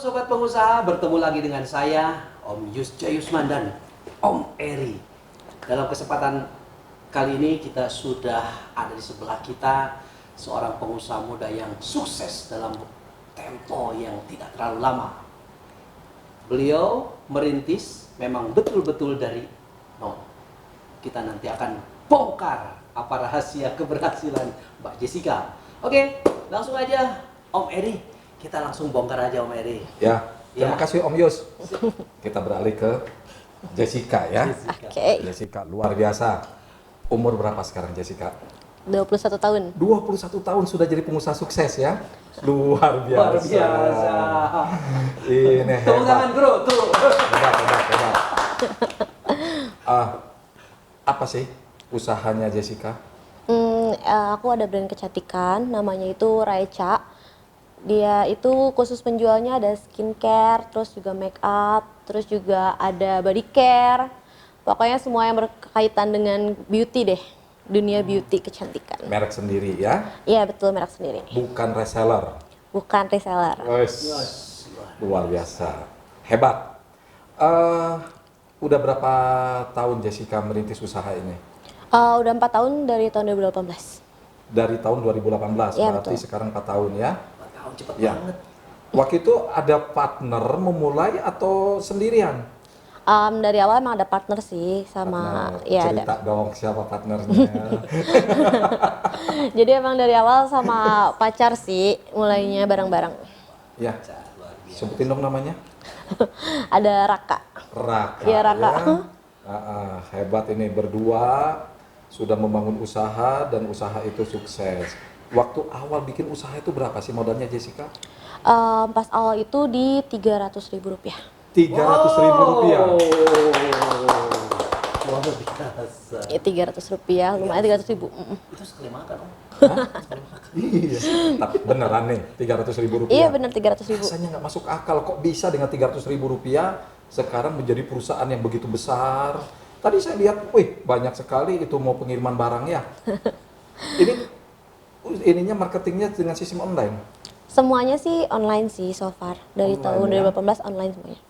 Sobat Pengusaha, bertemu lagi dengan saya, Om Yus Jayusman dan Om Eri. Dalam kesempatan kali ini kita sudah ada di sebelah kita seorang pengusaha muda yang sukses dalam tempo yang tidak terlalu lama. Beliau merintis memang betul-betul dari nol. Kita nanti akan bongkar apa rahasia keberhasilan Mbak Jessica. Oke, langsung aja Om Eri. Kita langsung bongkar aja Om Eri. Ya, terima kasih Om Yus. Kita beralih ke Jessica ya. Oke. Jessica luar biasa. Umur berapa sekarang Jessica? 21 tahun. 21 tahun sudah jadi pengusaha sukses ya. Luar biasa. Luar biasa. Ini Tepuk tangan hebat. bro, tuh. Hebat. Apa sih usahanya Jessica? Aku ada brand kecantikan, namanya itu Raica. Dia itu khusus penjualnya ada skincare, terus juga make up, terus juga ada body care. Pokoknya semua yang berkaitan dengan beauty deh, dunia beauty kecantikan. Merek sendiri ya, Iya betul, merek sendiri. bukan reseller. Bukan reseller. Wes, luar biasa, hebat. Udah berapa tahun Jessica merintis usaha ini? Udah 4 tahun dari tahun 2018. Dari tahun 2018, Iya, berarti betul. sekarang 4 tahun ya. 4 tahun cepet Ya. banget. Waktu itu ada partner memulai atau sendirian? Dari awal emang ada partner sih sama Partner. ya ada. Cerita dong siapa partnernya. Jadi emang dari awal sama pacar sih mulainya bareng-bareng. Ya, sebutin dong namanya. Ada Raka. Raka. Iya, Raka. Hebat ini berdua sudah membangun usaha dan usaha itu sukses. Waktu awal bikin usaha itu berapa sih modalnya Jessica? Pas awal itu di 300.000 rupiah. 300.000 rupiah. Luar biasa. Ya 300 rupiah, lumayan 300.000. Itu sekali makan Om. Iya. Tapi beneran nih 300.000 rupiah. Iya bener 300.000. Rasanya nggak masuk akal, kok bisa dengan 300.000 rupiah sekarang menjadi perusahaan yang begitu besar. Tadi saya lihat, wih banyak sekali itu mau pengiriman barang ya. Ininya marketingnya dengan sistem online. Semuanya sih online sih so far. Dari Online, tahun ya? 2018 online semuanya.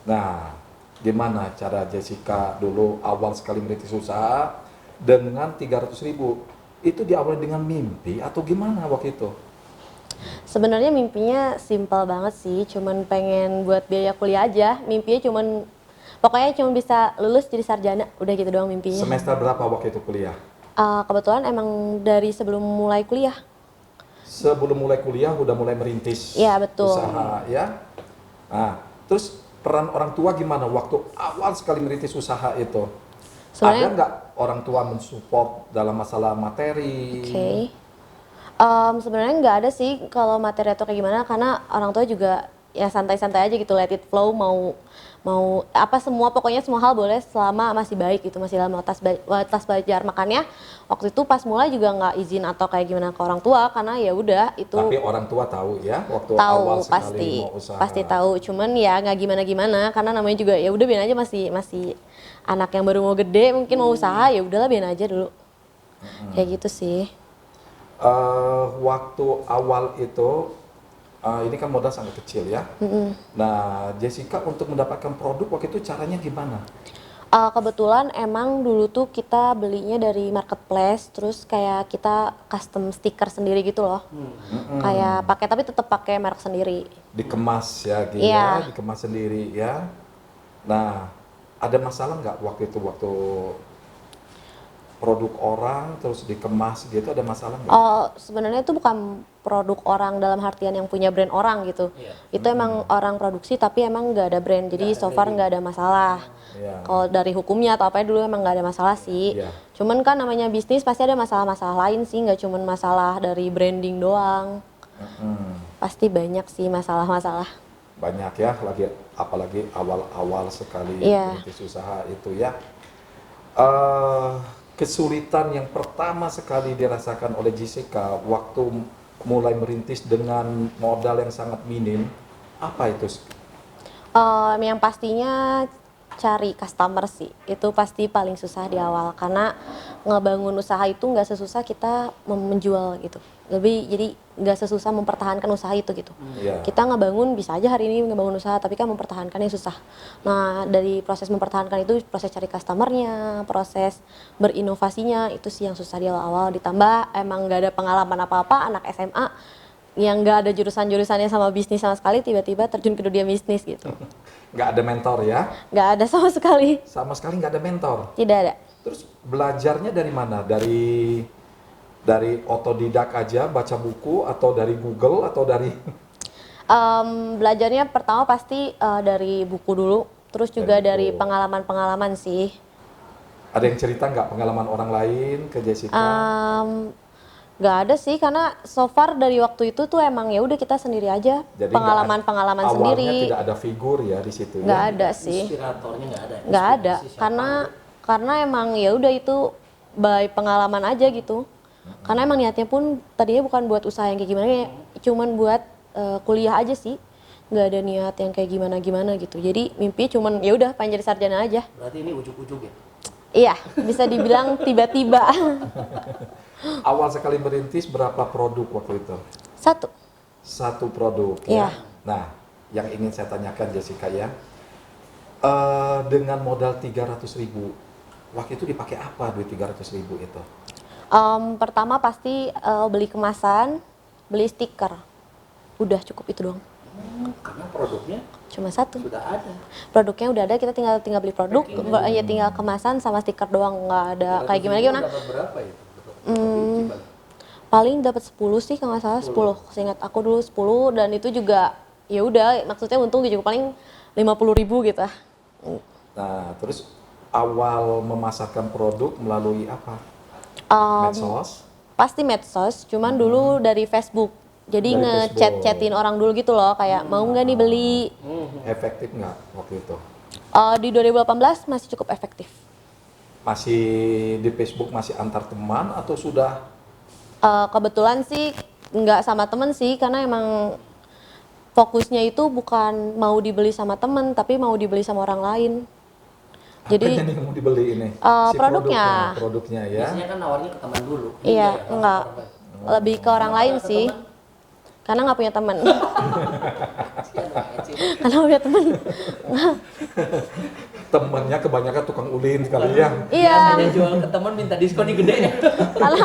Nah, gimana cara Jessica dulu awal sekali merintis usaha dengan 300.000? Itu diawali dengan mimpi atau gimana waktu itu? Sebenarnya mimpinya simpel banget sih, cuman pengen buat biaya kuliah aja. Mimpinya cuman pokoknya cuma bisa lulus jadi sarjana, udah gitu doang mimpinya. Semester berapa waktu itu kuliah? Kebetulan emang dari sebelum mulai kuliah. Sebelum mulai kuliah udah mulai merintis Iya, betul. usaha ya. Nah, terus peran orang tua gimana waktu awal sekali merintis usaha itu? Sebenarnya- Ada nggak orang tua mensupport dalam masalah materi? Oke. Sebenarnya nggak ada sih kalau materi atau kayak gimana, karena orang tua juga ya santai-santai aja gitu, let it flow, mau apa semua, pokoknya semua hal boleh selama masih baik gitu, masih dalam batas belajar. Makanya waktu itu pas mulai juga nggak izin atau kayak gimana ke orang tua, karena ya udah itu Tapi orang tua tahu ya waktu tahu awal sekali pasti mau usaha. pasti tahu, cuman ya nggak gimana-gimana karena namanya juga ya udah biarin aja, masih anak yang baru mau gede mungkin mau usaha, ya udahlah biarin aja dulu. Kayak gitu sih. Waktu awal itu ini kan modal sangat kecil ya. Nah, Jessica untuk mendapatkan produk waktu itu caranya gimana? Kebetulan emang dulu tuh kita belinya dari marketplace, terus kayak kita custom stiker sendiri gitu loh. Kayak pakai tapi tetap pakai merek sendiri. Dikemas ya, gitu Iya. ya, dikemas sendiri ya. Nah, ada masalah nggak waktu itu waktu produk orang terus dikemas gitu, ada masalah nggak? Oh, sebenarnya itu bukan produk orang dalam artian yang punya brand orang gitu. Iya. Itu emang orang produksi tapi emang nggak ada brand. Jadi Nggak ada so far branding. nggak ada masalah. Iya. Kalau dari hukumnya atau apa dulu emang nggak ada masalah sih. Iya. Cuman kan namanya bisnis pasti ada masalah-masalah lain sih, nggak cuman masalah dari branding doang. Pasti banyak sih masalah-masalah. Banyak ya, apalagi awal-awal sekali Iya. merintis usaha itu ya. Kesulitan yang pertama sekali dirasakan oleh Jessica waktu mulai merintis dengan modal yang sangat minim, apa itu? Yang pastinya cari customer sih, itu pasti paling susah di awal karena ngebangun usaha itu nggak sesusah kita menjual gitu, jadi nggak sesusah mempertahankan usaha itu gitu. Iya. Kita ngebangun bisa aja hari ini ngebangun usaha tapi kan mempertahankannya susah. Nah dari proses mempertahankan itu proses cari customernya, proses berinovasinya itu sih yang susah di awal-awal, ditambah emang nggak ada pengalaman apa-apa, anak SMA yang nggak ada jurusan-jurusannya sama bisnis sama sekali tiba-tiba terjun ke dunia bisnis gitu. Nggak ada mentor ya? Nggak ada sama sekali, Sama sekali nggak ada mentor. tidak ada. Terus belajarnya dari mana? Dari otodidak aja, baca buku, atau dari Google, atau dari Belajarnya pertama pasti dari buku dulu, terus juga Dari dari buku. pengalaman-pengalaman sih. ada yang cerita nggak pengalaman orang lain ke Jessica? Nggak ada sih karena so far dari waktu itu tuh emang ya udah kita sendiri aja, Jadi pengalaman-pengalaman awalnya sendiri. tidak ada figur ya di situ Nggak ya? ada sih, Inspiratornya nggak ada. nggak ada Inspirasi siapa karena emang ya udah itu by pengalaman aja gitu. Karena emang niatnya pun tadinya bukan buat usaha yang kayak gimana ya, cuman buat kuliah aja sih. Nggak ada niat yang kayak gimana-gimana gitu. Jadi mimpi cuman ya udah pengen jadi sarjana aja. Berarti ini ujuk-ujuk ya? Iya, bisa dibilang tiba-tiba. Awal sekali merintis berapa produk waktu itu? Satu. Satu produk Iya. ya. Nah, yang ingin saya tanyakan Jessica ya, dengan modal 300.000, waktu itu dipakai apa duit 300.000 itu? Pertama pasti beli kemasan, beli stiker. Udah cukup itu doang. Karena produknya Cuma satu. sudah ada. Produknya udah ada, kita tinggal beli produk, ya tinggal kemasan sama stiker doang, nggak ada kayak gimana. Dapat berapa itu? Paling dapat 10 sih kalau nggak salah, 10. Seingat aku dulu 10 dan itu juga ya udah maksudnya untung juga paling 50.000 gitu. Nah, terus awal memasarkan produk melalui apa? Um, Medsos? Pasti medsos, cuman dulu dari Facebook. Jadi Dari nge-chat-chatin orang dulu gitu loh, kayak mau nggak nih beli. Efektif nggak waktu itu? Di 2018 masih cukup efektif. Masih di Facebook masih antar teman atau sudah? Kebetulan sih nggak sama temen sih, karena emang fokusnya itu bukan mau dibeli sama temen, tapi mau dibeli sama orang lain. Jadi Apanya nih yang mau dibeli ini? Produknya ya. Biasanya kan nawarnya ke teman dulu. Ini iya, enggak ya? enggak. Lebih ke orang lain Ke sih. teman? Karena nggak punya teman. Kasihan banget sih. Karena nggak punya teman. Temennya kebanyakan tukang ulin sekali ya. Iya. Biasanya jual ke teman minta diskon nih gede.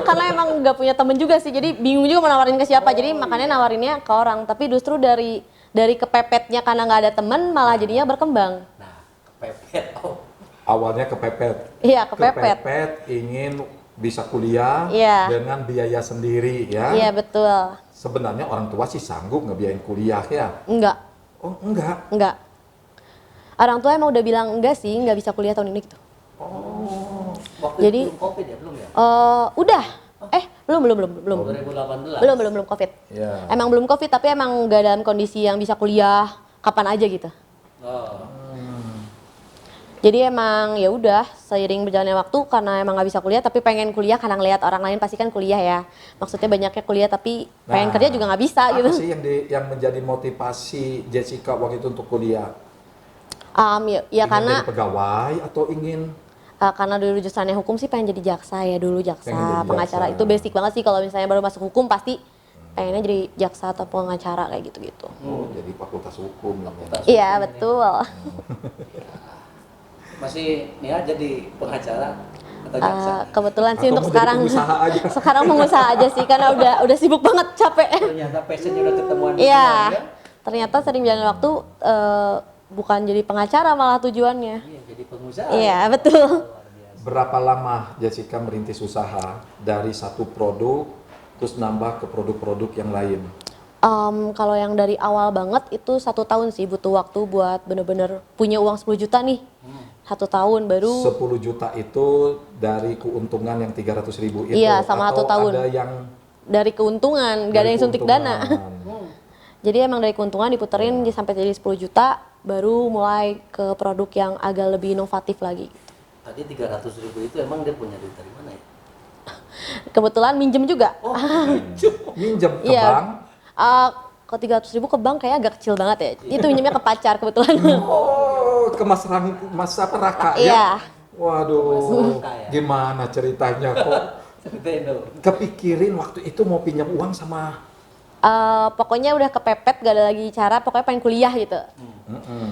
Karena emang nggak punya temen juga sih, jadi bingung juga mau nawarin ke siapa. Jadi makanya nawarinnya ke orang. Tapi justru dari kepepetnya karena nggak ada temen malah jadinya berkembang. Nah, kepepet. Oh, Awalnya kepepet. Iya, kepepet. Kepepet ingin bisa kuliah Iya. dengan biaya sendiri ya. Iya betul. Sebenarnya orang tua sih sanggup ngebiayain kuliah ya. Enggak. Oh enggak. Enggak. Orang tua emang udah bilang enggak sih, nggak bisa kuliah tahun ini gitu. waktu Jadi- itu belum Covid ya, belum ya? Udah. Belum. 2018. Belum Covid. Ya. Emang belum Covid, tapi emang nggak dalam kondisi yang bisa kuliah kapan aja gitu. Oh. Jadi emang ya udah seiring berjalannya waktu karena emang nggak bisa kuliah tapi pengen kuliah karena ngelihat orang lain pasti kan kuliah ya. Maksudnya banyaknya kuliah tapi pengen kerja juga nggak bisa apa gitu. sih yang menjadi motivasi Jessica waktu itu untuk kuliah? Ya Ingin karena jadi pegawai atau ingin karena dulu jurusannya hukum sih pengen jadi jaksa ya dulu, Pengen jaksa, jadi pengacara jaksa. itu basic banget sih kalau misalnya baru masuk hukum pasti pengennya jadi jaksa atau pengacara kayak gitu-gitu. jadi fakultas hukum ya. Fakultas. Iya betul. Masih nih jadi pengacara atau jaksa? Kebetulan sih Atau untuk mau jadi sekarang pengusaha aja. sekarang pengusaha aja sih karena udah sibuk banget, capek. Ternyata passionnya udah ketemuan. Iya, ya? ternyata sering berjalan waktu bukan jadi pengacara malah tujuannya. Iya, jadi pengusaha. Iya betul. Luar biasa. Berapa lama Jessica merintis usaha dari satu produk terus nambah ke produk-produk yang lain? Kalau yang dari awal banget itu 1 tahun sih butuh waktu buat bener-bener punya uang 10 juta nih. 1 tahun baru. 10 juta itu dari keuntungan yang 300.000 itu? Iya, sama atau 1 tahun. ada yang Dari keuntungan, gak ada dari yang suntik dana. keuntungan? Jadi emang dari keuntungan diputerin sampai jadi 10 juta, baru mulai ke produk yang agak lebih inovatif lagi. Tadi 300.000 itu emang dia punya duit dari mana ya? Kebetulan minjem juga. Oh, Minjem ke Iya. bank? Ke 300.000 ke bank kayaknya agak kecil banget ya. Itu minjemnya ke pacar kebetulan. Oh, Oh, ke Mas apa Raka ya? Iya. Waduh, Mas Raka ya. gimana ceritanya kok Ceritain dong. kepikirin waktu itu mau pinjam uang sama Pokoknya udah kepepet, gak ada lagi cara, pokoknya pengen kuliah gitu.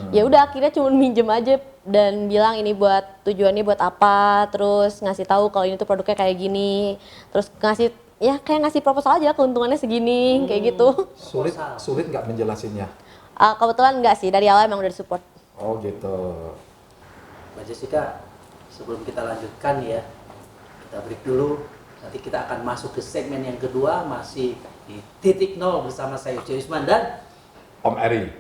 Ya udah akhirnya cuma minjem aja dan bilang ini buat tujuannya buat apa, terus ngasih tahu kalau ini tuh produknya kayak gini, terus ngasih ya kayak ngasih proposal aja keuntungannya segini kayak gitu. sulit nggak menjelasinnya? Kebetulan enggak sih, dari awal emang udah support. Oh gitu. Mbak Jessica, sebelum kita lanjutkan ya, kita break dulu. Nanti kita akan masuk ke segmen yang kedua, masih di titik nol bersama saya Uce Yusman dan Om Eri.